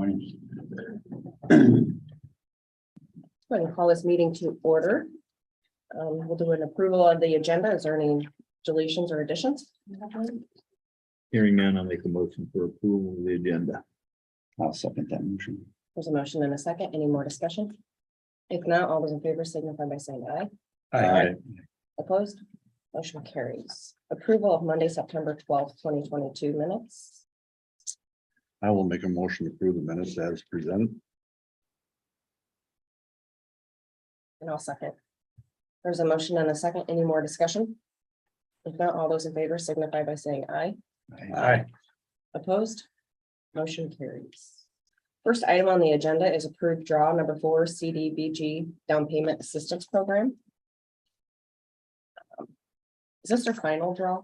Morning. I'm going to call this meeting to order. We'll do an approval of the agenda. Is there any deletions or additions? Hearing none, I'll make a motion for approval of the agenda. I'll second that motion. There's a motion and a second. Any more discussion? If not, all those in favor signify by saying aye. Aye. Opposed? Motion carries. Approval of Monday, September 12th, 2022 minutes. I will make a motion to approve the minutes as presented. And I'll second. There's a motion and a second. Any more discussion? If not, all those in favor signify by saying aye. Aye. Opposed? Motion carries. First item on the agenda is approved draw number 4 CDBG down payment assistance program. Is this their final draw?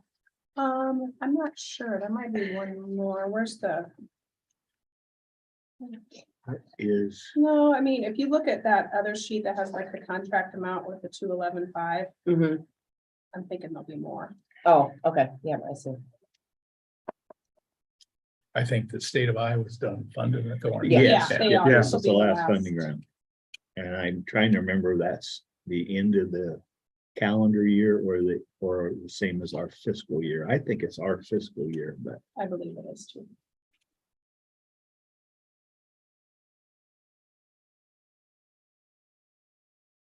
I'm not sure. There might be one more. Where's the? Is, No, I mean, if you look at that other sheet that has like the contract amount with the 211.5, I'm thinking there'll be more. Oh, okay. Yeah, I see. I think the state of Iowa's done funding authority. Yes. Yeah, they are. yes, This will it's be the the last last. funding round. And I'm trying to remember that's the end of the calendar year or the same as our fiscal year. I think it's our fiscal year, but I believe it is too.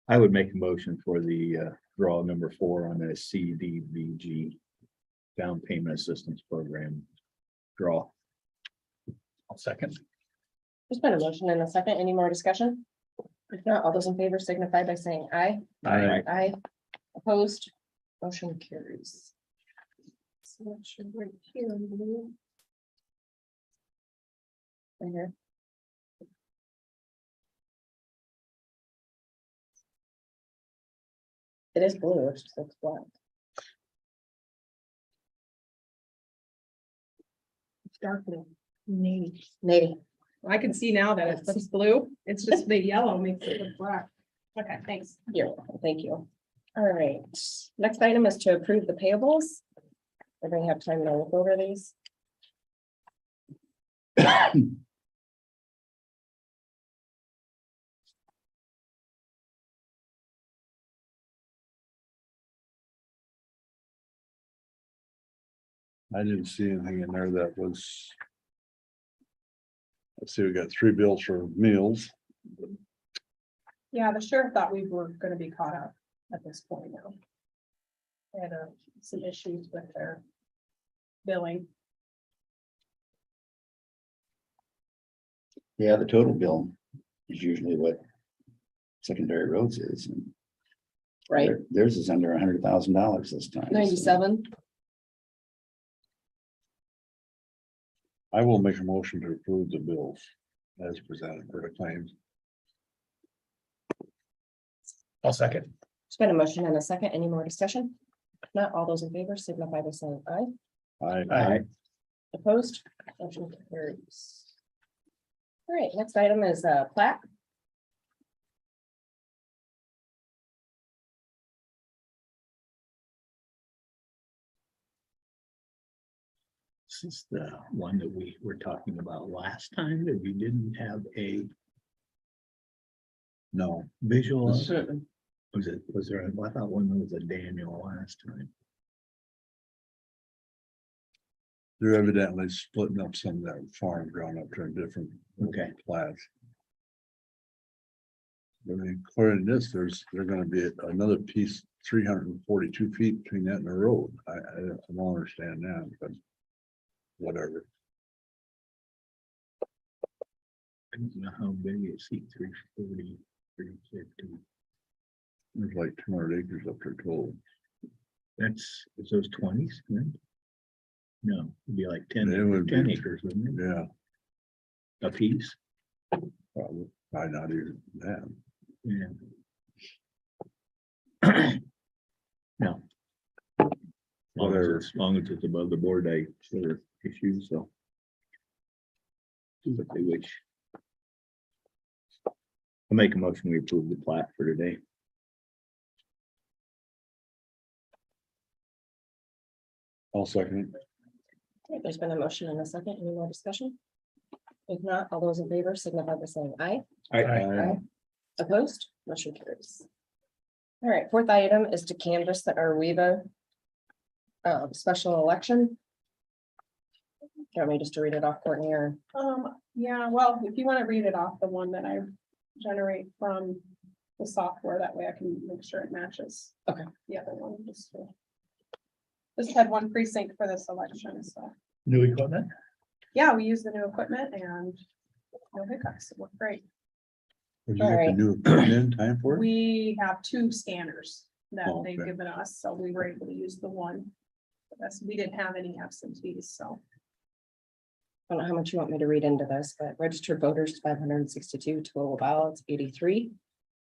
I would make a motion for the draw number 4 on the CDBG down payment assistance program draw. I'll second. There's been a motion and a second. Any more discussion? If not, all those in favor signify by saying aye. Aye. Aye. Opposed? Motion carries. So that should right here in blue. Right here. It is blue, it's just looks black. It's dark blue. Navy. Navy. I can see now that it's blue. It's just the yellow makes it look black. Okay, thanks. You're welcome. Thank you. All right, next item is to approve the payables. Everybody have time to look over these? I didn't see anything in there that was. Let's see, we got 3 bills for meals. Yeah, the sheriff thought we were gonna be caught up at this point now. They had some issues with their billing. Yeah, the total bill is usually what secondary roads is. And Right, theirs is under $100,000 this time. 97. I will make a motion to approve the bills as presented for the claims. I'll second. There's been a motion and a second. Any more discussion? If not, all those in favor signify by saying aye. Aye. Opposed? Motion carries. All right, next item is plat. This is the one that we were talking about last time that we didn't have a No, visual. This- Was there, I thought one was a Daniel last time. they're evidently splitting up some of that farm ground up to different. Okay. Plats. I mean, according to this, there's gonna be another piece, 342 feet between that and the road. I don't understand that, but. Whatever. I don't know how big it's 340, 350. There's like 200 acres up there total. That's, is those 20s, right? No, it'd be like 10, It would 10 be. acres, wouldn't it? Yeah, A piece, probably not even that. yeah. No. Whatever. As long as it's above the board, I sort of issues, so. Do what they wish. I'll make a motion, we approve the plat for today. I'll second it. Okay, there's been a motion and a second. Any more discussion? If not, all those in favor signify by saying aye. I, Opposed, motion carries. All right, fourth item is to canvass the Arweva special election. Do you want me just to read it off, Courtney, or? Yeah, well, if you want to read it off the one that I generate from the software, that way I can make sure it matches. Okay. The other one, just had one precinct for this election, so, New equipment? yeah, we use the new equipment and no hiccups, it worked great. Would you get the Alright. new equipment in time for it? We have 2 scanners that Oh, they've okay. given us, so we were able to use the one. That's, we didn't have any absentees, so. I don't know how much you want me to read into this, but registered voters, 562, total ballots, 83.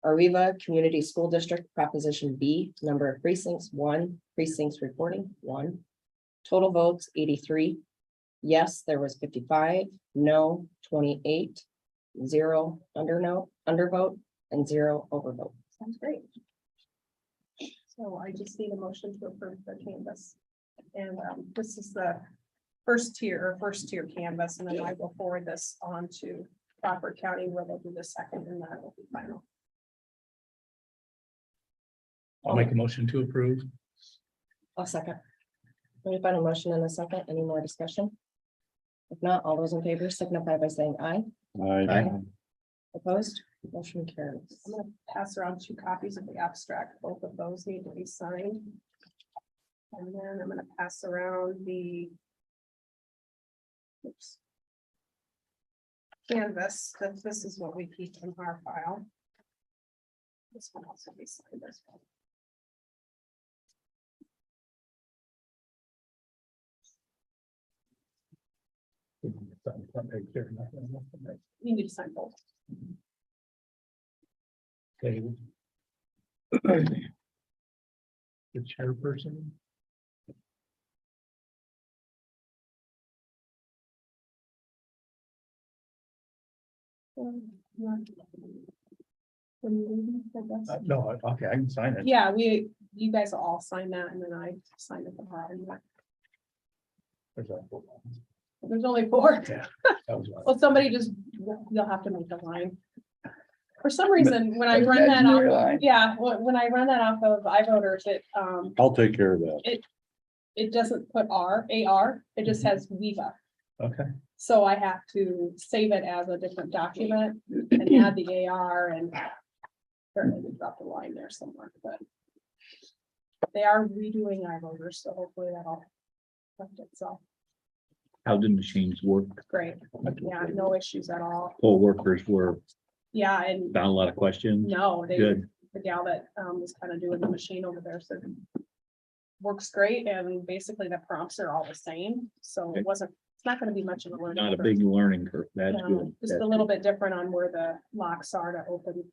Arweva Community School District Proposition B, number of precincts, 1, precincts reporting, 1. Total votes, 83. Yes, there was 55, no, 28, 0 undervote, and 0 overvote. Sounds great. So I just need a motion to approve the canvas. And this is the first tier canvas, and then I will forward this on to Crawford County where they'll do the second, and that will be final. I'll make a motion to approve. I'll second. We find a motion in a second. Any more discussion? If not, all those in favor signify by saying aye. Aye. Opposed, motion carries. I'm gonna pass around 2 copies of the abstract. Both of those need to be signed. And then I'm gonna pass around the oops, canvas, that this is what we keep in our file. This one also be signed as well. You need to sign both. Okay. The chairperson. No, okay, I can sign it. Yeah, you guys will all sign that, and then I sign it. There's that book. There's only 4. Yeah, that was one. Well, somebody just, you'll have to make a line. For some reason, when I run that off, yeah, when I run that off of iVoters, I'll take care of that. it doesn't put AR, it just has Viva. Okay, So I have to save it as a different document and add the AR and apparently we dropped a line there somewhere, but they are redoing iVoters, so hopefully that'll correct itself. how did the machines work? Great. Yeah, no issues at all. Poll workers were Yeah, and found a lot of questions. no, Good. the gal that was kind of doing the machine over there said works great, and basically the prompts are all the same, so Okay. it's not gonna be much of a learning. Not a curve. big learning curve. That's No, good. Just That's a little good. bit different on where the locks are to open,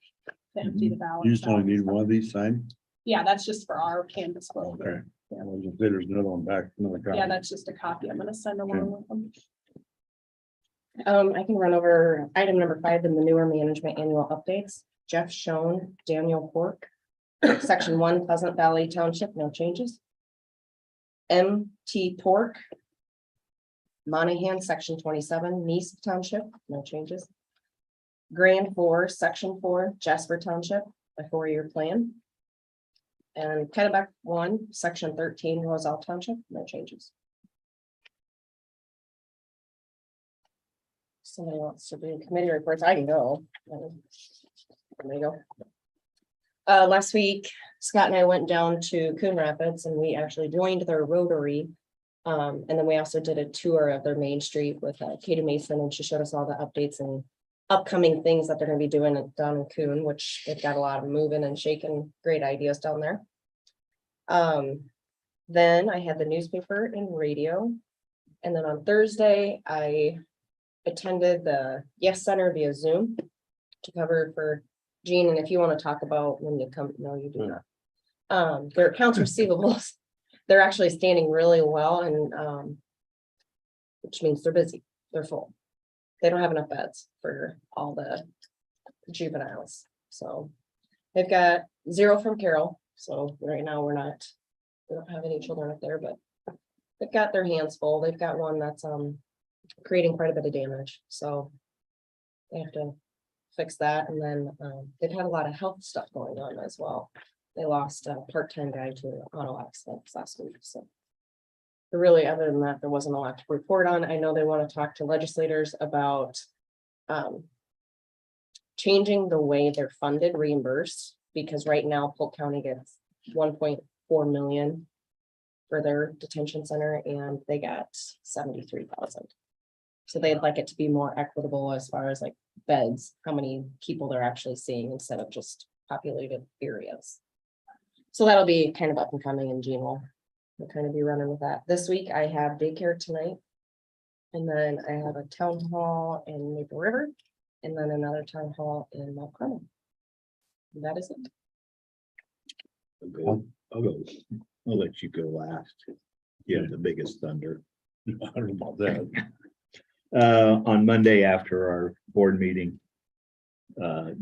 to empty the ballot. You just only need one of these signed? Yeah, that's just for our canvas. vote. Okay. Yeah. I was gonna say there's another one back, another copy. Yeah, that's just a copy I'm gonna send along with them. I can run over item number 5, the manure management annual updates. Jeff Schoen, Daniel Pork, section 1, Pleasant Valley Township, no changes. M.T. Pork, Monahan, section 27, Nice Township, no changes. Grand 4, section 4, Jasper Township, a 4-year plan. And Kennebec 1, section 13, Roselle Township, no changes. Somebody wants to do committee reports, I can go. There you go. Last week, Scott and I went down to Coon Rapids and we actually joined their Rotary. And then we also did a tour of their main street with Katie Mason, and she showed us all the updates and upcoming things that they're gonna be doing down in Coon, which they've got a lot of moving and shaking, great ideas down there. Then I had the newspaper and radio. And then on Thursday, I attended the Yes Center via Zoom to cover for Jean, and if you want to talk about when you come, no, you do not. Their accounts receivables, they're actually standing really well, and which means they're busy, they're full. They don't have enough beds for all the juveniles, so they've got 0 from Carroll. So right now we don't have any children up there, but they've got their hands full. They've got one that's creating quite a bit of damage, so They have to fix that, and then they've had a lot of health stuff going on as well. They lost a part-time guy to an auto accident last week, so. But really, other than that, there wasn't a lot to report on. I know they want to talk to legislators about changing the way they're funded, reimbursed, because right now Polk County gets 1.4 million for their detention center, and they got 73,000. So they'd like it to be more equitable as far as like beds, how many people they're actually seeing instead of just populated areas. So that'll be kind of up and coming, and Gene will kind of be running with that. This week I have daycare tonight. And then I have a town hall in Maple River, and then another town hall in Mount Carmel. And that is it. I'll go. I'll let you go last. You have the biggest thunder. I don't know about that. On Monday after our board meeting,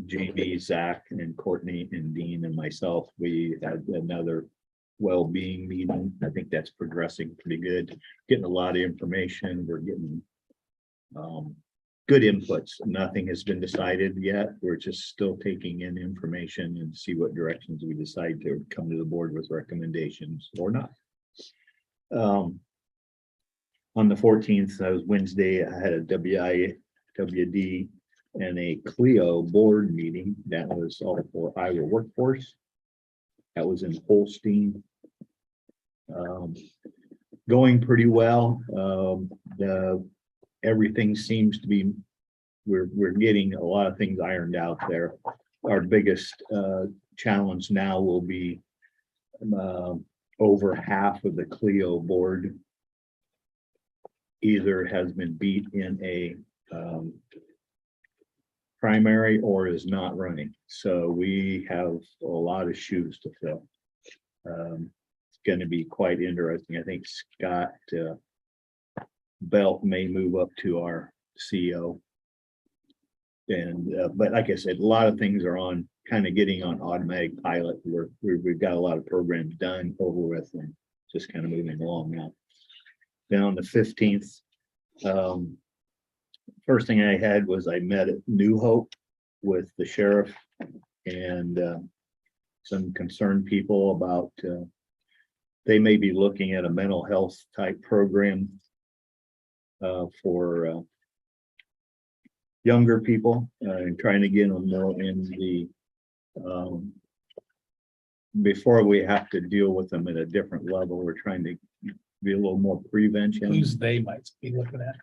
Jamie, Zach, and Courtney, and Dean, and myself, we had another well-being meeting. I think that's progressing pretty good. Getting a lot of information. We're getting good inputs. Nothing has been decided yet. We're just still taking in information and see what directions we decide to come to the board with recommendations or not. On the 14th, that was Wednesday, I had a WIWD and a Clio board meeting. That was all for Iowa workforce. That was in Holstein. Going pretty well. Everything seems to be, we're getting a lot of things ironed out there. Our biggest challenge now will be over half of the Clio board either has been beat in a primary or is not running. So we have a lot of shoes to fill. It's going to be quite interesting. I think Scott Belt may move up to our CEO. And but like I said, a lot of things are on kind of getting on automatic pilot. We've got a lot of programs done over with and just kind of moving along now. Then on the 15th, first thing I had was I met at New Hope with the sheriff and some concerned people about they may be looking at a mental health type program for younger people and trying to get them know in the before we have to deal with them at a different level. We're trying to be a little more prevention. Who's they might be looking at?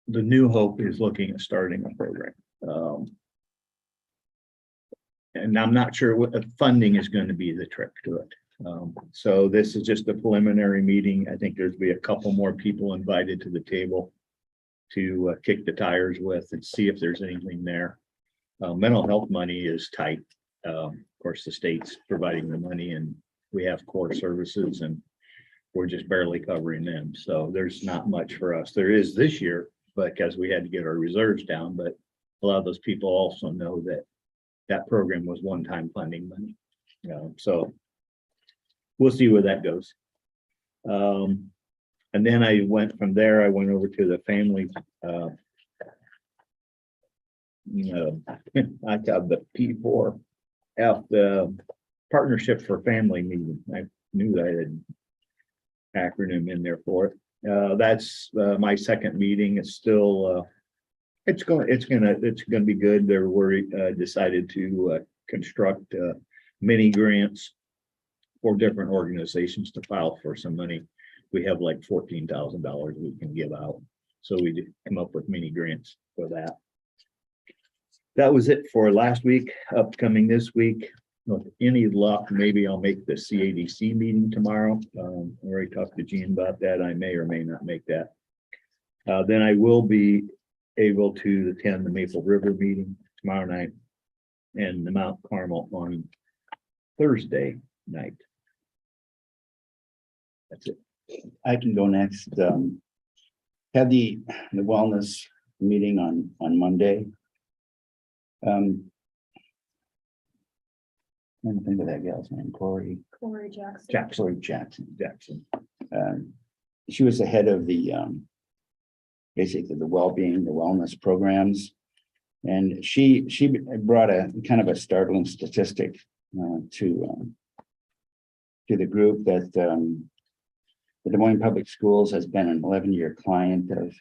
The New Hope is looking at starting a program. And I'm not sure what the funding is going to be the trick to it. So this is just a preliminary meeting. I think there's be a couple more people invited to the table to kick the tires with and see if there's anything there. Mental health money is tight. Of course, the state's providing the money and we have core services and we're just barely covering them. So there's not much for us. There is this year, but because we had to get our reserves down, but a lot of those people also know that that program was one-time funding money. So we'll see where that goes. And then I went from there, I went over to the family, I got the P4F, the Partnership for Family meeting. I knew that I had acronym in there for it. That's my second meeting. It's still it's gonna be good. They're decided to construct mini grants for different organizations to file for some money. We have like $14,000 we can give out, so we did come up with mini grants for that. That was it for last week. Upcoming this week, with any luck, maybe I'll make the CADC meeting tomorrow. I already talked to Gene about that. I may or may not make that. Then I will be able to attend the Maple River meeting tomorrow night and the Mount Carmel on Thursday night. That's it. I can go next. Had the wellness meeting on Monday. I don't think of that gal's name, Corey Jackson. Jackson. She was the head of the basically the well-being, the wellness programs. And she brought a kind of a startling statistic to the group that the Des Moines Public Schools has been an 11-year client of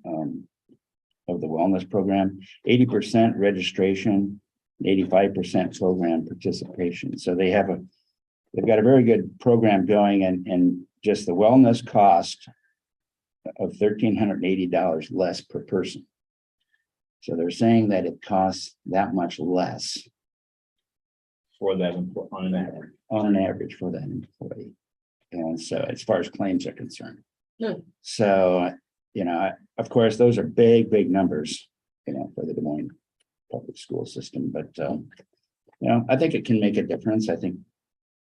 the wellness program, 80% registration, 85% program participation. So they've got a very good program going, and just the wellness cost of $1,380 less per person. So they're saying that it costs that much less For that, on an average. for that employee. And so as far as claims are concerned. Hmm. So, of course, those are big numbers, for the Des Moines public school system, but, I think it can make a difference. I think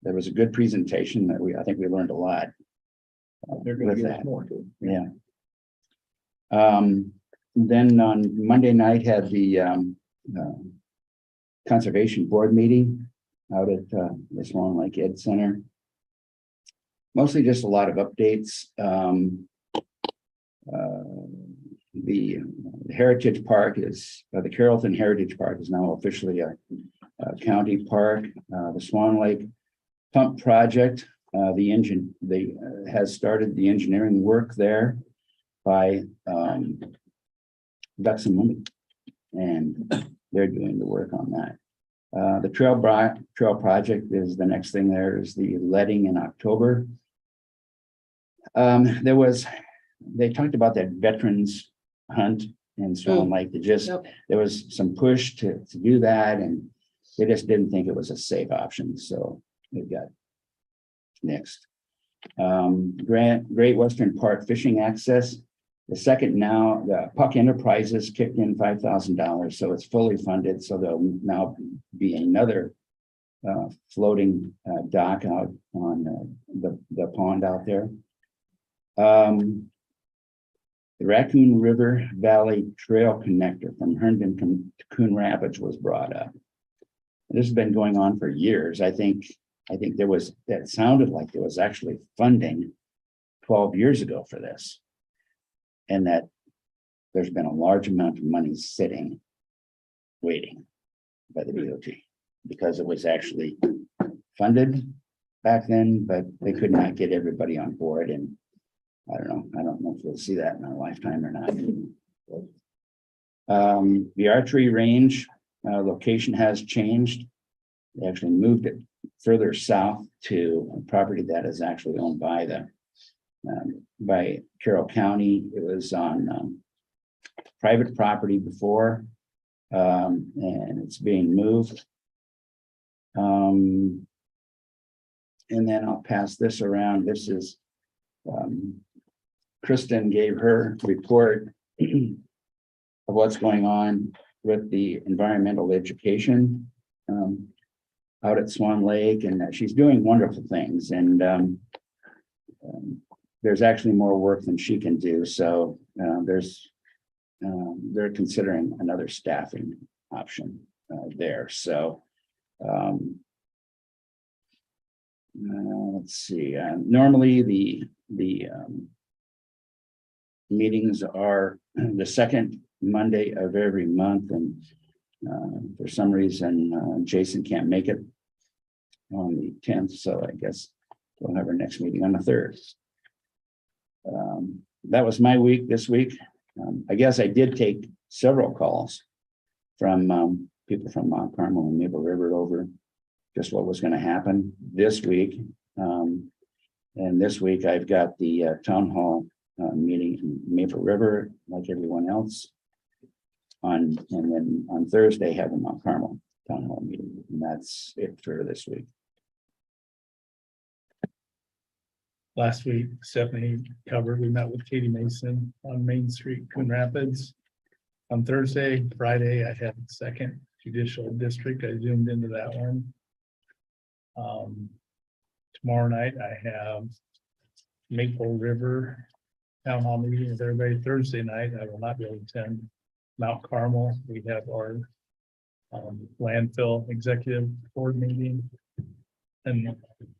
there was a good presentation that I think we learned a lot. They're gonna with give us that. more too. Yeah. Then on Monday night had the conservation board meeting out at the Swan Lake Ed Center. Mostly just a lot of updates. The Heritage Park the Carrollton Heritage Park is now officially a county park. The Swan Lake Pump Project, has started the engineering work there by got some money, and they're doing the work on that. The trail project is the next thing. There is the letting in October. They talked about that veterans hunt in Swan Lake. Yep. There was some push to do that, and they just didn't think it was a safe option. So they've got next. Great Western Park fishing access. The second now, the Puck Enterprises kicked in $5,000, so it's fully funded. So there'll now be another floating dock out on the pond out there. The Raccoon River Valley Trail Connector from Herndon to Coon Rapids was brought up. This has been going on for years. I think that sounded like there was actually funding 12 years ago for this. And that there's been a large amount of money sitting, waiting by the DOT, because it was actually funded back then, but they could not get everybody on board. And I don't know if we'll see that in our lifetime or not. The archery range location has changed. They actually moved it further south to a property that is actually owned by by Carroll County. It was on private property before, and it's being moved. And then I'll pass this around. This is Kristen gave her report of what's going on with the environmental education out at Swan Lake, and she's doing wonderful things. And there's actually more work than she can do. So they're considering another staffing option there. So let's see. Normally the meetings are the second Monday of every month, and for some reason Jason can't make it on the 10th, so I guess we'll have our next meeting on the 3rd. That was my week this week. I guess I did take several calls from people from Mount Carmel and Maple River over just what was going to happen this week. And this week I've got the town hall meeting in Maple River, like everyone else. And then on Thursday have a Mount Carmel town hall meeting, and that's it for this week. Last week, Stephanie covered, we met with Katie Mason on Main Street, Coon Rapids. On Thursday, Friday, I had second judicial district. I zoomed into that one. Tomorrow night, I have Maple River town hall meeting with everybody. Thursday night, I will not be able to attend Mount Carmel. We have our landfill executive board meeting. an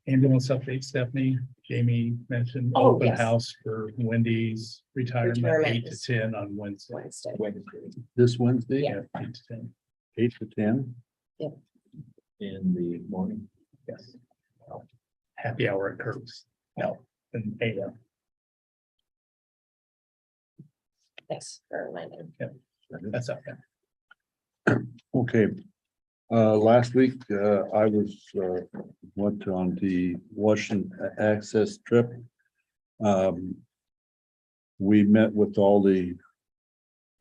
ambulance update, Stephanie. Jamie mentioned Oh, open yes. house for Wendy's retirement, Retirement 8 to is 10 on Wednesday. Wednesday. This Wednesday, Yeah. 8 to 10. 8 to 10. In the morning. Yes. Happy hour at Curves. No, an AM. Thanks for reminding. That's okay. Okay. Last week, I was, went on the Washington Access trip. We met with all the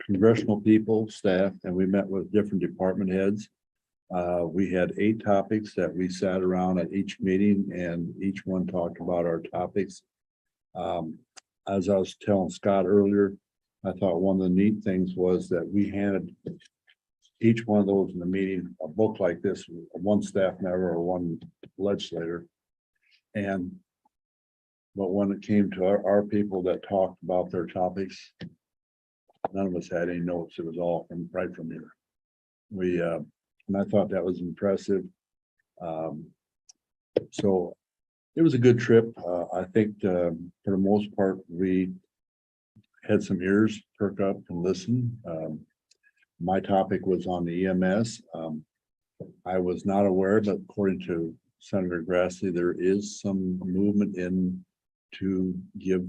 congressional people, staff, and we met with different department heads. We had 8 topics that we sat around at each meeting and each one talked about our topics. As I was telling Scott earlier, I thought one of the neat things was that we handed each one of those in the meeting, a book like this, one staff member or one legislator. And, but when it came to our people that talked about their topics, none of us had any notes. It was all right from here. We, and I thought that was impressive. So it was a good trip. I think, for the most part, we had some ears perk up and listen. My topic was on the EMS. I was not aware, but according to Senator Grassley, there is some movement in to give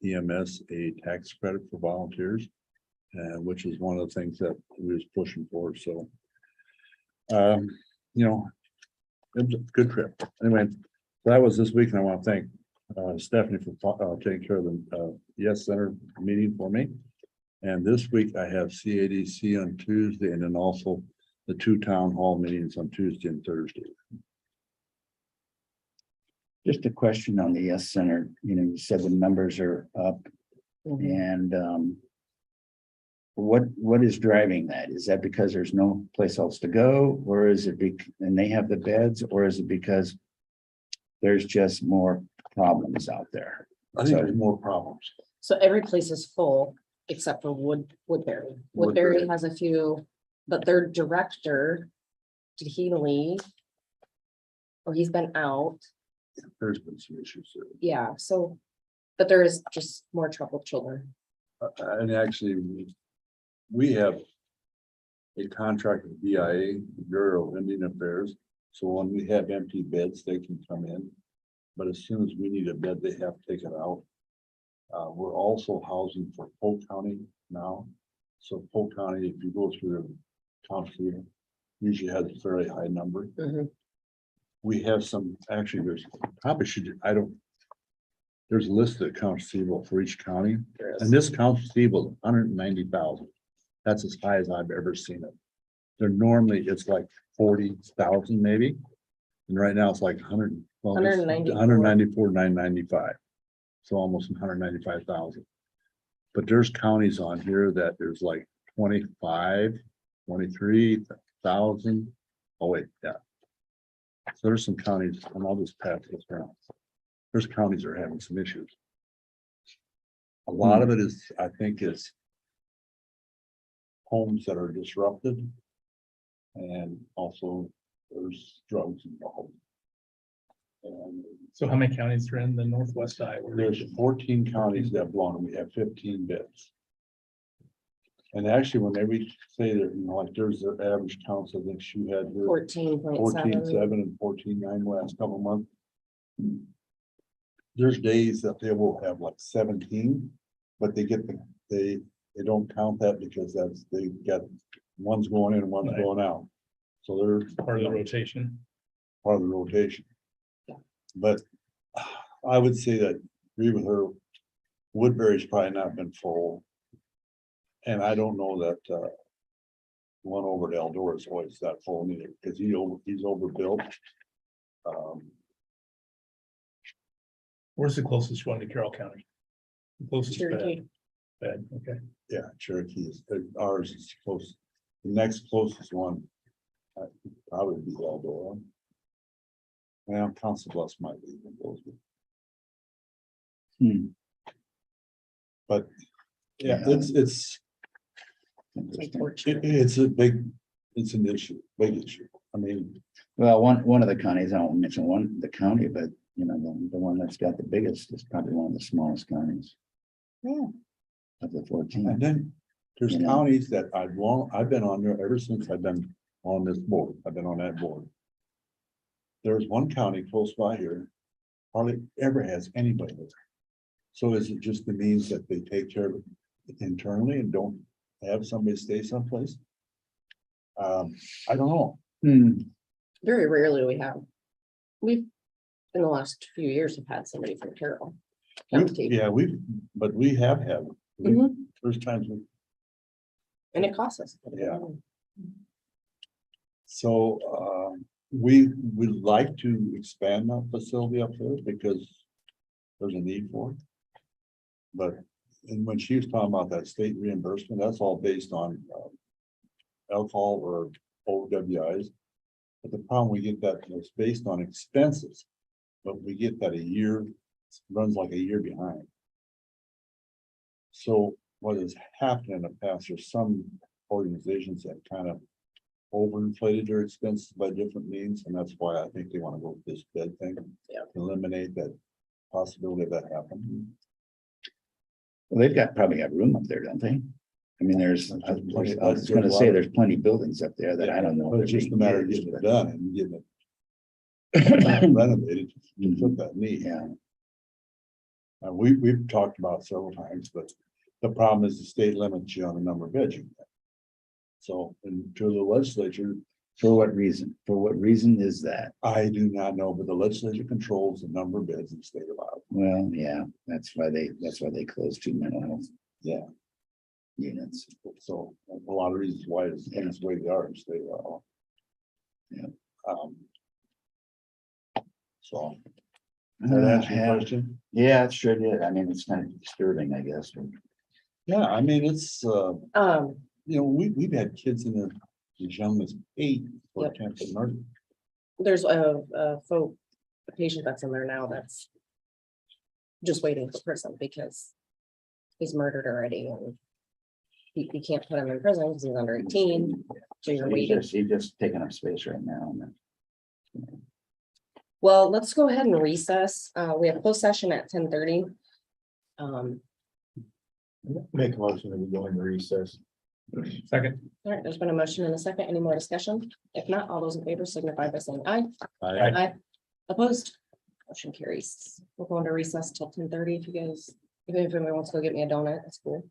EMS a tax credit for volunteers, which is one of the things that we was pushing for. So, you know, it was a good trip. Anyway, that was this week, and I want to thank Stephanie for taking care of the Yes Center meeting for me. And this week I have CADC on Tuesday, and then also the 2 town hall meetings on Tuesday and Thursday. Just a question on the Yes Center, you said the numbers are up and what is driving that? Is that because there's no place else to go, or is it and they have the beds, or is it because there's just more problems out there? I think there's more problems. So every place is full except for Woodbury. Woodbury has a few, but their director, did he leave? Or he's been out, There's been some issues there. yeah, so, but there is just more troubled children. And actually, we have a contract with BIA, Bureau of Indian Affairs. So when we have empty beds, they can come in. But as soon as we need a bed, they have to take it out. We're also housing for Polk County now. So Polk County, if you go through the county, usually has a fairly high number. Mhm. We have some, actually, there's a list of accounts receivable for each county. There is. And this accounts receivable, 190,000. That's as high as I've ever seen it. They're normally, it's like 40,000 maybe. And right now it's like 194. 194, 995. So almost 195,000. But there's counties on here that there's like 25, 23,000. Oh wait, yeah. So there's some counties, and I'll just pass this around. There's counties that are having some issues. A lot of it is, I think, is homes that are disrupted. And also there's drugs involved. And So how many counties are in the northwest Iowa there's region? 14 counties that belong, and we have 15 beds. And actually, when they say that, like there's their average counts, I think she had her 14.7 14.7. and 14.9 last couple of months. There's days that they will have like 17, but they don't count that because they got one's going in and one's Right. going out. So they're Part of the rotation. part of the rotation. Yeah. But I would say that, agree with her, Woodbury's probably not been full. And I don't know that one over at Eldora is always that full either, because he's overbuilt. Where's the closest one to Carroll County? The closest Cherokee. bed, okay. Yeah, Cherokee is, ours is close. The next closest one probably be Eldora. Well, Council Bluffs might be even closer. But yeah, it's Unfortunate. it's a big it's an issue, big issue. I mean, Well, one of the counties, I won't mention the county, but you know, the one that's got the biggest is probably one of the smallest counties. Yeah. Of the and 14. then there's You know. counties that I've been on there ever since I've been on this board. I've been on that board. There's one county close by here, hardly ever has anybody there. So is it just the means that they take care of it internally and don't have somebody stay someplace? I don't know. Very rarely we've, in the last few years, have had somebody from Carroll. County. Yeah, but we have had, Mhm. there's times, And it costs us. Yeah. so, we would like to expand that facility up there because there's a need for it. But, and when she was talking about that state reimbursement, that's all based on, alcohol or OWIs. But the problem, we get that, it's based on expenses, but we get that a year, runs like a year behind. So what has happened in the past, there's some organizations that kind of overinflated their expenses by different means, and that's why I think they want to go with this bid thing. Yeah. Eliminate that possibility of that happening. Well, probably got room up there, don't they? I mean, I was gonna say, there's plenty of buildings up there that I don't know. But if it's they're just a being matter of used, getting it but- done and getting it renovated to fit that need. Yeah, We've talked about it several times, but the problem is the state limits you on the number of beds you can get. So, and to the legislature, for what reason? For what reason is that? I do not know, but the legislature controls the number of beds in the state of Iowa. Well, yeah, that's why they closed 2 mental health Yeah, units. so a lot of reasons why it's the way they are in the state of Iowa. Yeah. So, does that answer your Yeah. question? Yeah, it sure did. I mean, it's kind of disturbing, I guess. but- Yeah, I mean, it's, Um, you know, we've had kids in there as young as 8 for Yep. attempted murder. there's a patient that's in there now that's just waiting for prison because he's murdered already and you can't put him in prison because he's under 18. So you're waiting. He's just taking up space right now. Well, let's go ahead and recess. We have closed session at 10:30. Make a motion that we go into recess. Second. All right, there's been a motion and a second. Any more discussion? If not, all those in favor signify by saying aye. Aye. Opposed? Motion carries. We'll go into recess till 10:30 if you guys, even if anybody wants to go get me a donut, that's cool.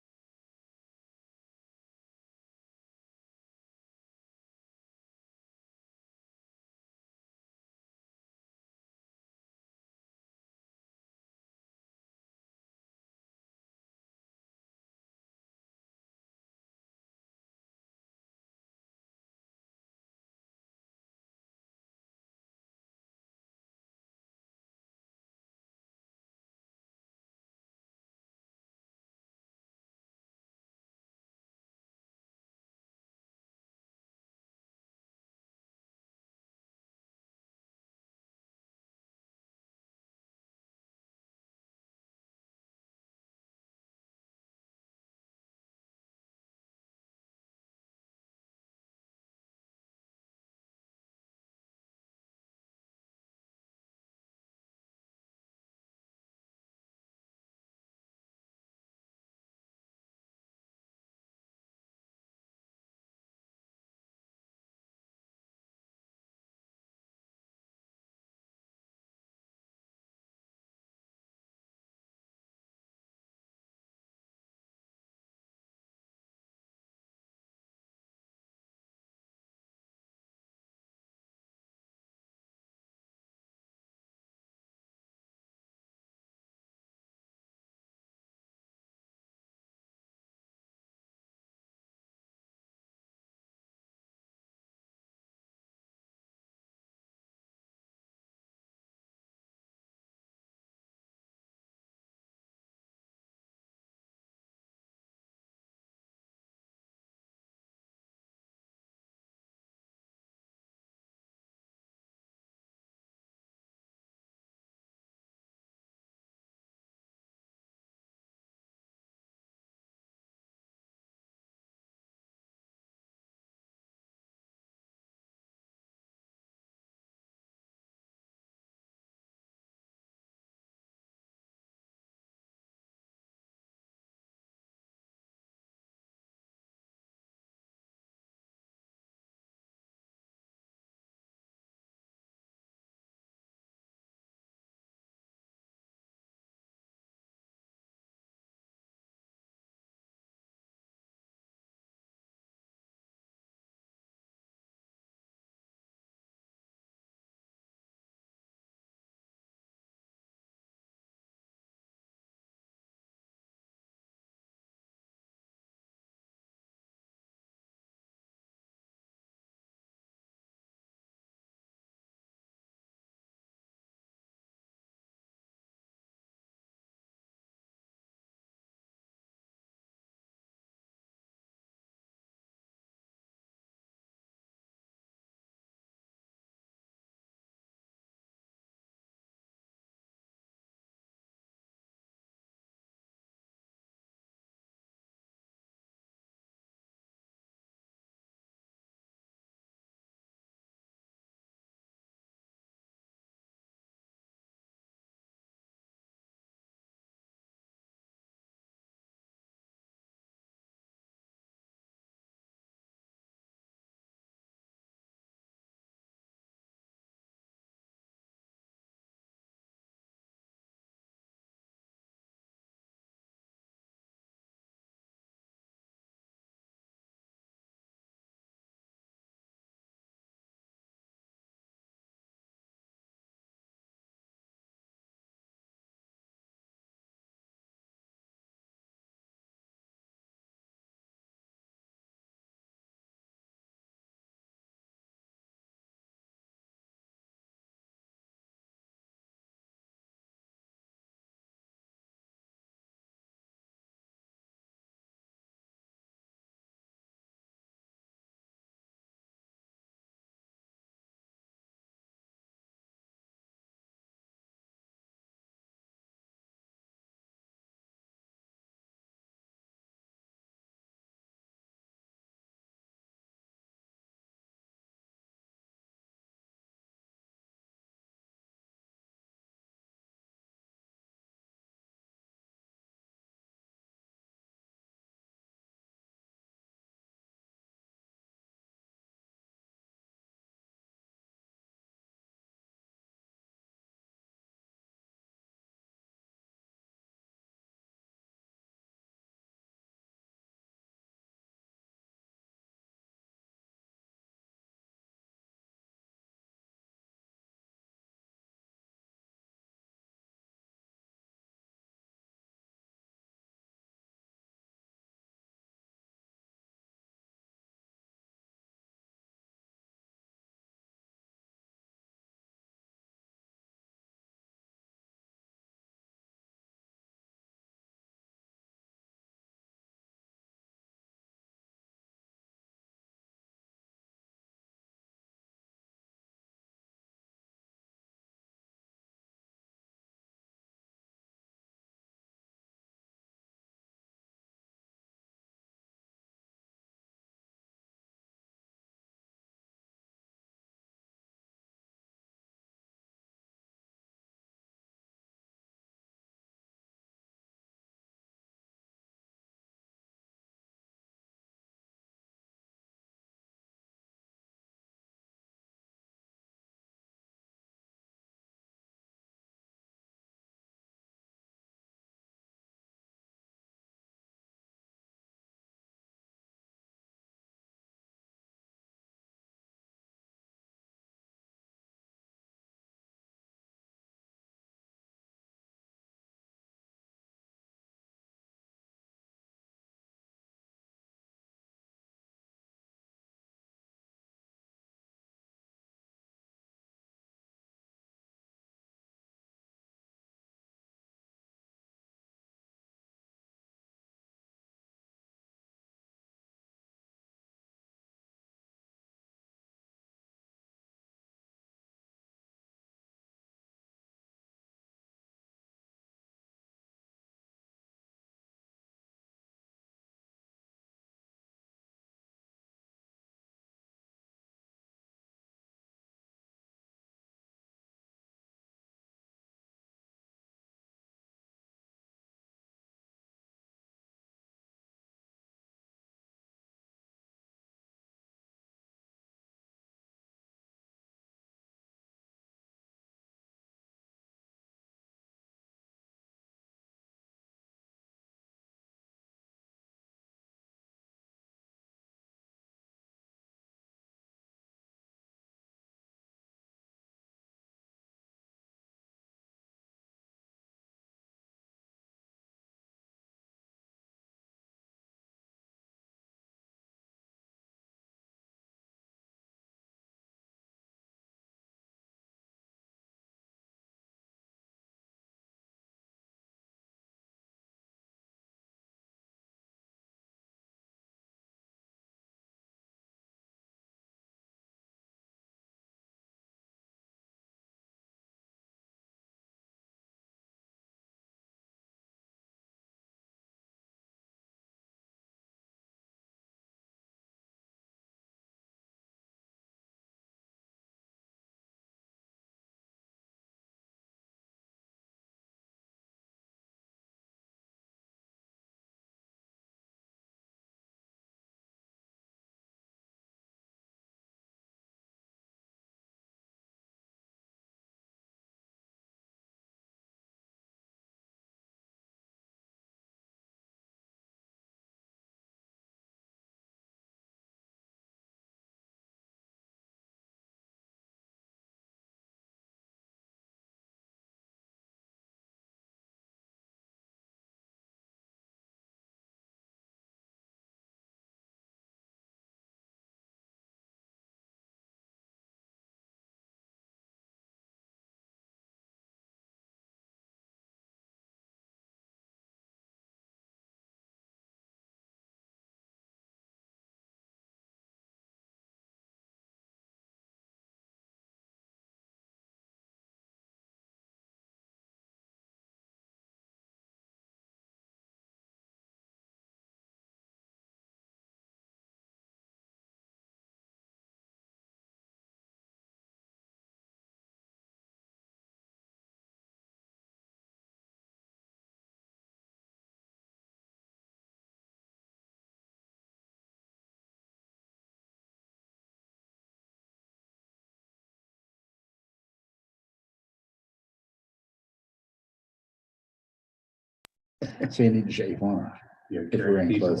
So you need to shut your phone off. If we're in close.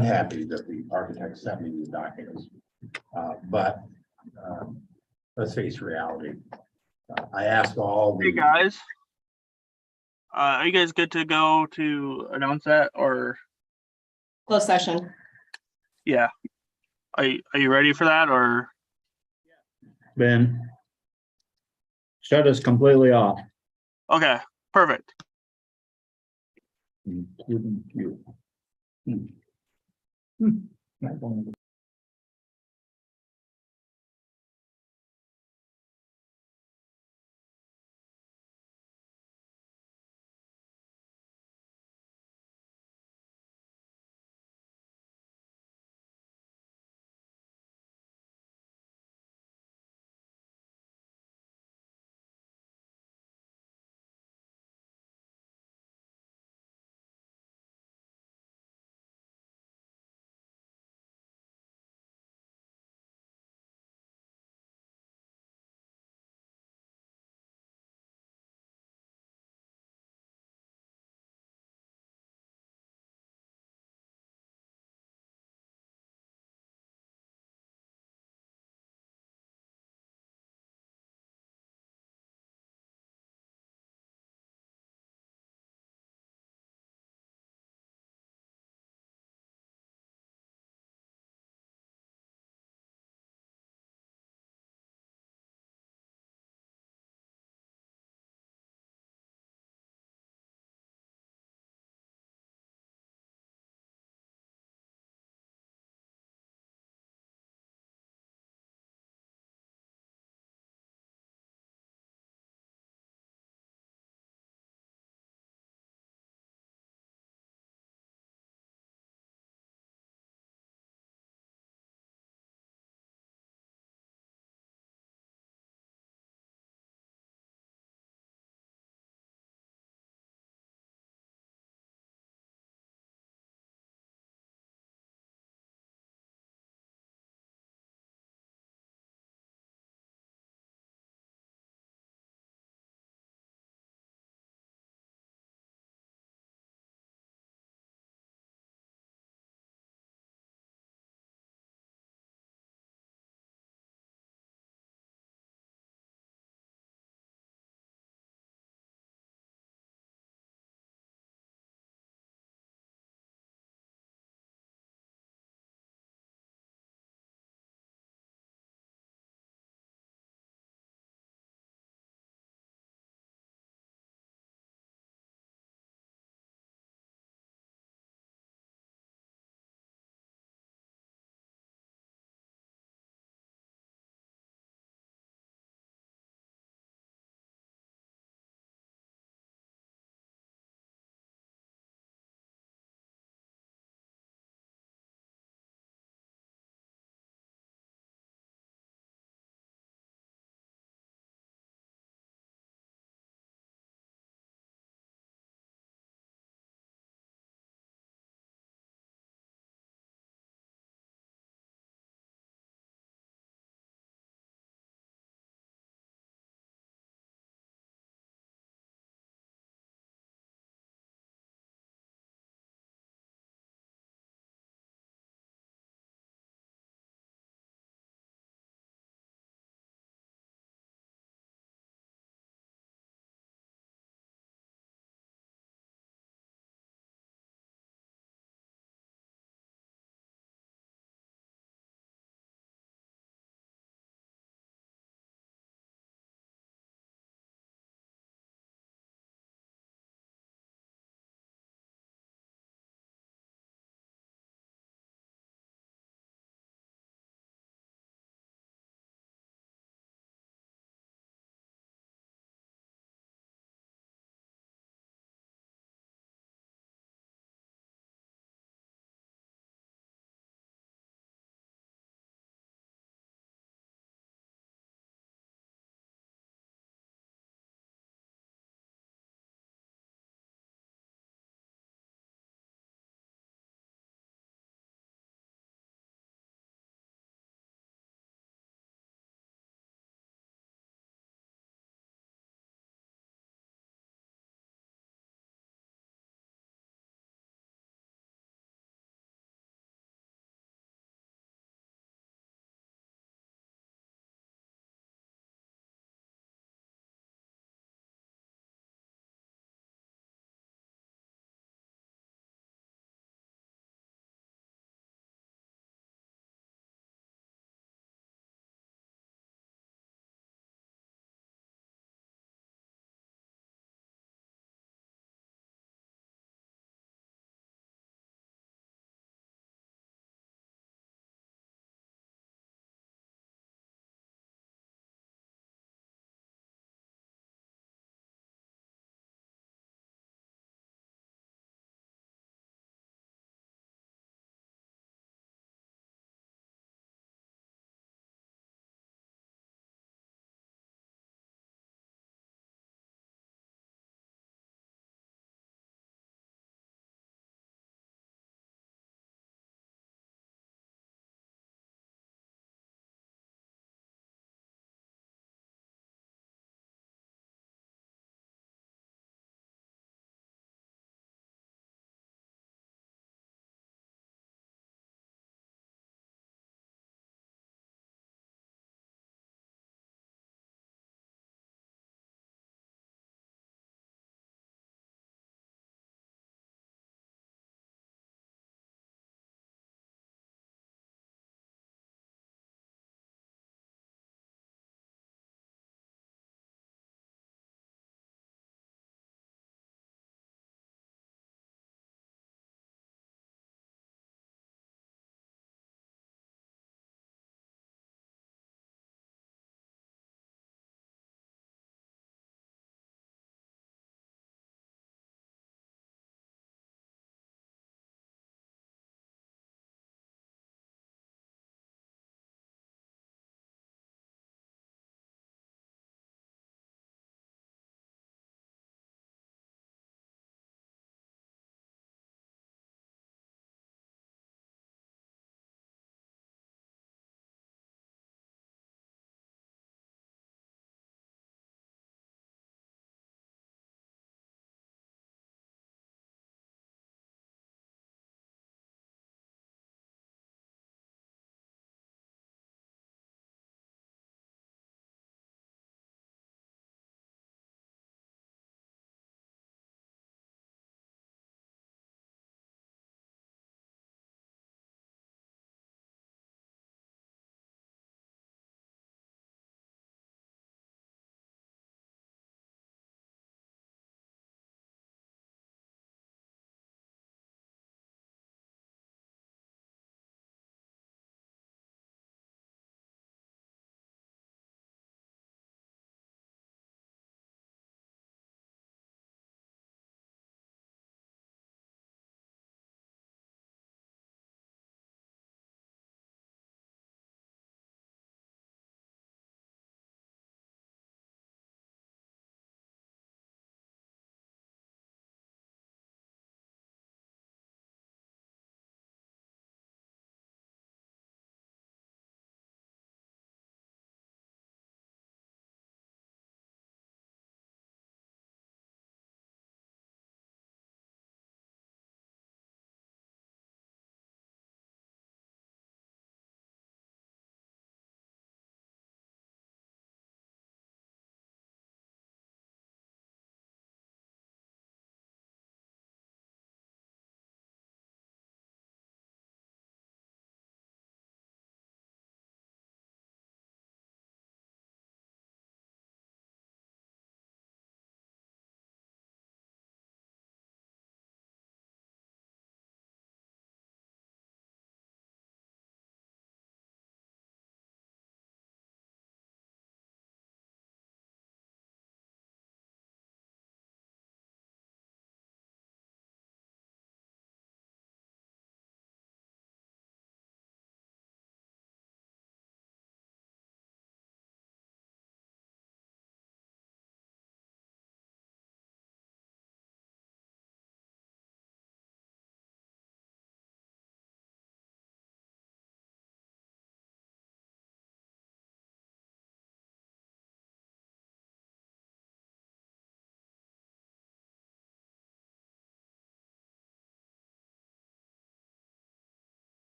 Happy that the architect sent me these documents. But let's face reality. I asked all Hey the, guys, are you guys good to go to announce that or Closed session. yeah? Are you ready for that or Ben. Shut us completely off, okay, perfect. including you.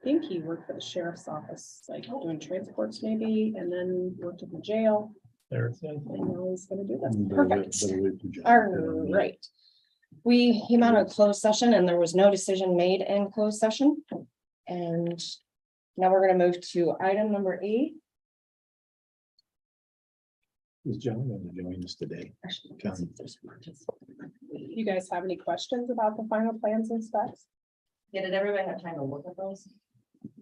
think he worked for the sheriff's office, like doing transports maybe, and then worked at the jail. There it says. And now he's gonna do this. Better wait- Perfect. better wait for John. All right. We came out of closed session and there was no decision made in closed session. And now we're gonna move to item number 8. Is John going to join us today? You guys have any questions about the final plans and specs? Yeah, did everybody have time to look at those?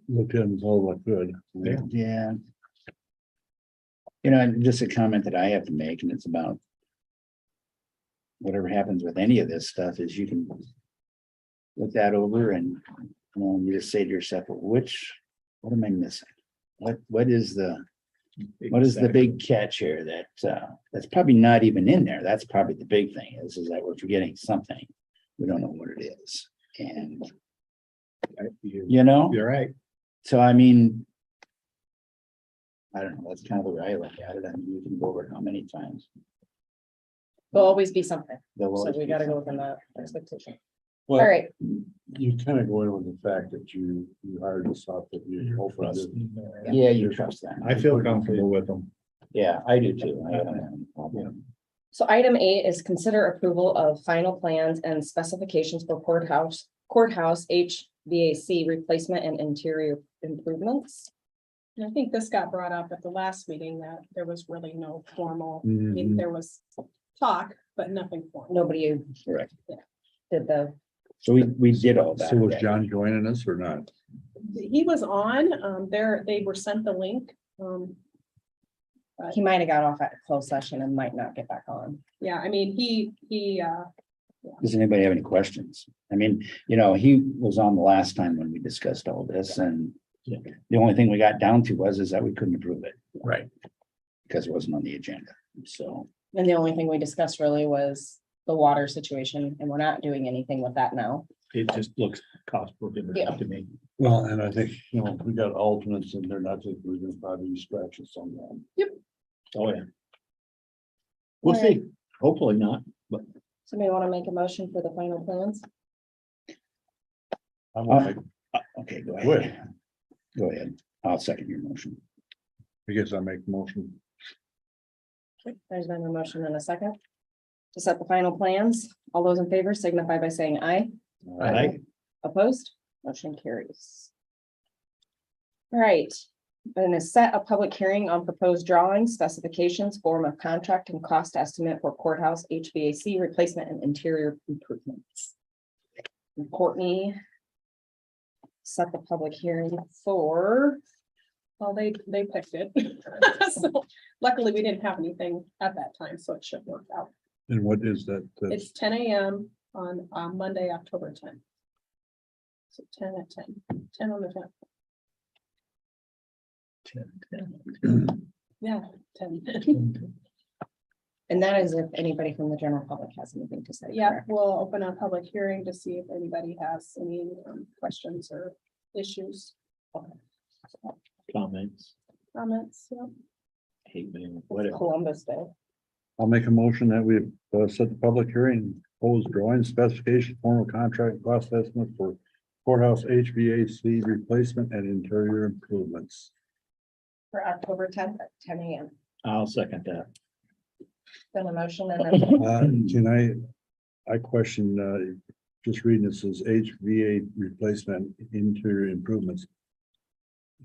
Look at them all look good. Yeah. You know, and just a comment that I have to make, and it's about whatever happens with any of this stuff is you can look that over and, you know, you just say to yourself, well, what am I missing? What is the big catch here that's probably not even in there? That's probably the big thing is that we're forgetting something. We don't know what it is. And, you know, You're right. so I mean, I don't know, that's kind of the way I look at it. I mean, you can go over it how many times. There'll always be something, There'll so always we be gotta go something. within that expectation. Well, All right, you kind of go in with the fact that you hired us out that you hopefully did. Yeah, you trust that. I feel comfortable with them. Yeah, I do too. I don't have any problem. so item 8 is consider approval of final plans and specifications for courthouse HVAC replacement and interior improvements. And I think this got brought up at the last meeting that there was really no formal, I mean, Mhm. there was talk, but nothing formal. Nobody Correct. did the, So we did all that. So was already. John joining us or not? He was on, they were sent the link. he might have got off at closed session and might not get back on. Yeah, I mean, Does anybody have any questions? I mean, you know, he was on the last time when we discussed all this and the only thing we got down to is that we couldn't approve it. Right. Because it wasn't on the agenda. So, And the only thing we discussed really was the water situation, and we're not doing anything with that now. It just looks cost prohibitive Yeah. to me. Well, and I think, you know, we got alternates in there, not that we're gonna probably scratch it on that. Oh, yeah. We'll All right. see. Hopefully not, but Somebody want to make a motion for the final plans? I'm like, okay, go Go ahead. Go ahead. I'll second your motion. I guess I make a motion. There's been a motion and a second. To set the final plans, all those in favor signify by saying aye. Aye. Opposed, motion carries. All right, and is set a public hearing on proposed drawings, specifications, form of contract and cost estimate for courthouse HVAC replacement and interior improvements. And Courtney set the public hearing for, well, they picked it. So luckily, we didn't have anything at that time, so it should work out. And what is that? It's 10 a.m. on Monday, October 10th. So 10 at 10 on the 10th. Yeah, 10. and that is if anybody from the general public has anything to say. Yeah, correct? we'll open a public hearing to see if anybody has any questions or issues, comments. comments. Yeah. Hey, man, It's whatever. Columbus Day. I'll make a motion that we set the public hearing, proposed drawing specification, formal contract, cost estimate for courthouse HVAC replacement and interior improvements. For October 10th at 10 a.m. I'll second that. Then a motion and then Can I question, just reading this as HVA replacement interior improvements.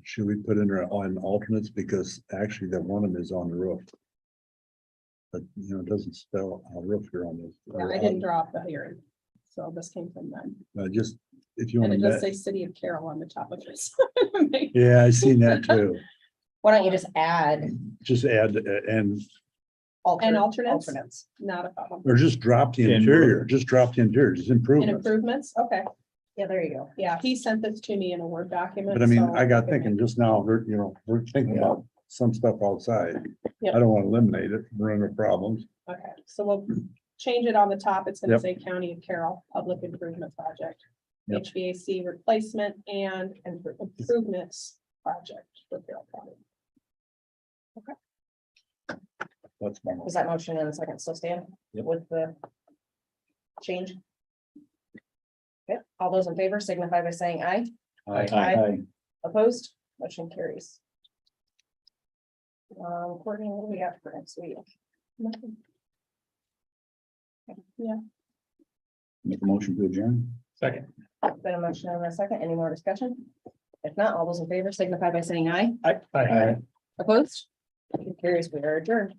Should we put in our on alternates because actually that one of them is on the roof? But you know, it doesn't spell a roof here on this. Yeah, I didn't draw up the hearing. So this came from them. Just, if you And want it does to, say City of Carroll on the top of this. yeah, I seen that too. why don't you just add Just add, and, And alternates? alternates? Not a problem. or just drop the And- interior, just drop the interior, just And improvements. improvements, okay. Yeah, there you go. Yeah, he sent this to me in a Word document. But I mean, so I got can thinking just now, we're thinking about some stuff outside. Yep. I don't want to eliminate it, run into problems. make- Okay, so we'll change it on the top. It's gonna Yep. say County of Carroll Public Improvement Project. Yep. HVAC replacement and improvements project for Carroll County. That's my. Was that motion and a second still stand? Yep. With the change? Okay, all those in favor signify by saying aye. Aye. Opposed, motion carries. Courtney, what do we got for next week? Nothing. Make a motion to adjourn. Second. Been a motion and a second. Any more discussion? If not, all those in favor signify by saying aye. Aye. Opposed? Motion carries. We are adjourned.